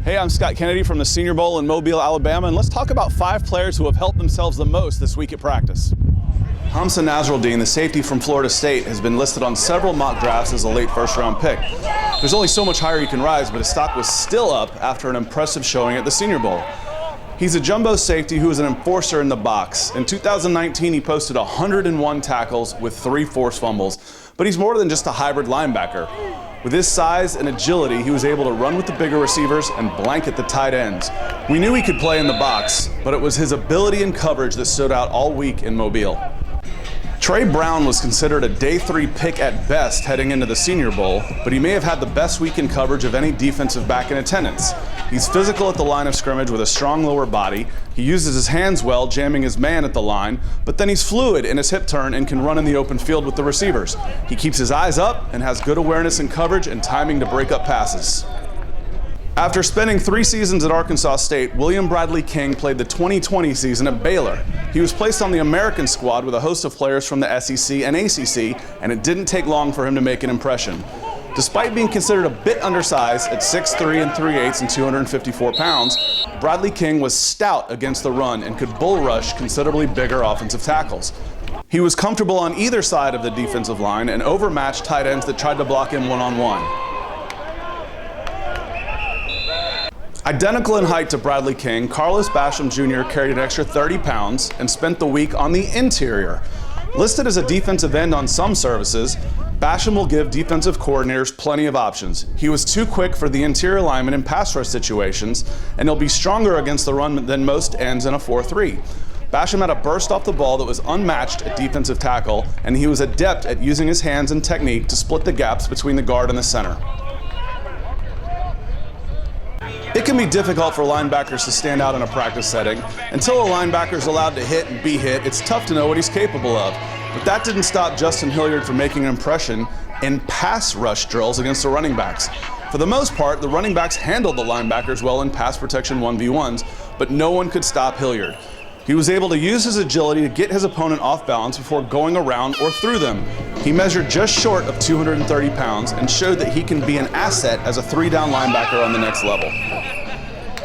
Hey, I'm Scott Kennedy from the Senior Bowl in Mobile, Alabama, and let's talk about 5 players who have helped themselves the most this week at practice. Hamsah Nasrildeen, the safety from Florida State, has been listed on several mock drafts as a late first-round pick. There's only so much higher you can rise, but his stock was still up after an impressive showing at the Senior Bowl. He's a jumbo safety who is an enforcer in the box. In 2019, he posted 101 tackles with 3 forced fumbles, but he's more than just a hybrid linebacker. With his size and agility, he was able to run with the bigger receivers and blanket the tight ends. We knew he could play in the box, but it was his ability and coverage that stood out all week in Mobile. Trey Brown was considered a day 3 pick at best heading into the Senior Bowl, but he may have had the best week in coverage of any defensive back in attendance. He's physical at the line of scrimmage with a strong lower body. He uses his hands well, jamming his man at the line, but then he's fluid in his hip turn and can run in the open field with the receivers. He keeps his eyes up and has good awareness in coverage and timing to break up passes. After spending 3 seasons at Arkansas State, William Bradley King played the 2020 season at Baylor. He was placed on the American squad with a host of players from the SEC and ACC, and it didn't take long for him to make an impression. Despite being considered a bit undersized at 6'3" and 3/8 and 254 pounds, Bradley King was stout against the run and could bull rush considerably bigger offensive tackles. He was comfortable on either side of the defensive line and overmatched tight ends that tried to block him one-on-one. Identical in height to Bradley King, Basham Jr. carried an extra 30 pounds and spent the week on the interior. Listed as a defensive end on some services, Basham will give defensive coordinators plenty of options. He was too quick for the interior lineman in pass rush situations, and he'll be stronger against the run than most ends in a 4-3. Basham had a burst off the ball that was unmatched at defensive tackle, and he was adept at using his hands and technique to split the gaps between the guard and the center. It can be difficult for linebackers to stand out in a practice setting. Until a linebacker is allowed to hit and be hit, it's tough to know what he's capable of. But that didn't stop Justin Hilliard from making an impression in pass rush drills against the running backs. For the most part, the running backs handled the linebackers well in pass protection 1v1s, but no one could stop Hilliard. He was able to use his agility to get his opponent off balance before going around or through them. He measured just short of 230 pounds and showed that he can be an asset as a 3-down linebacker on the next level.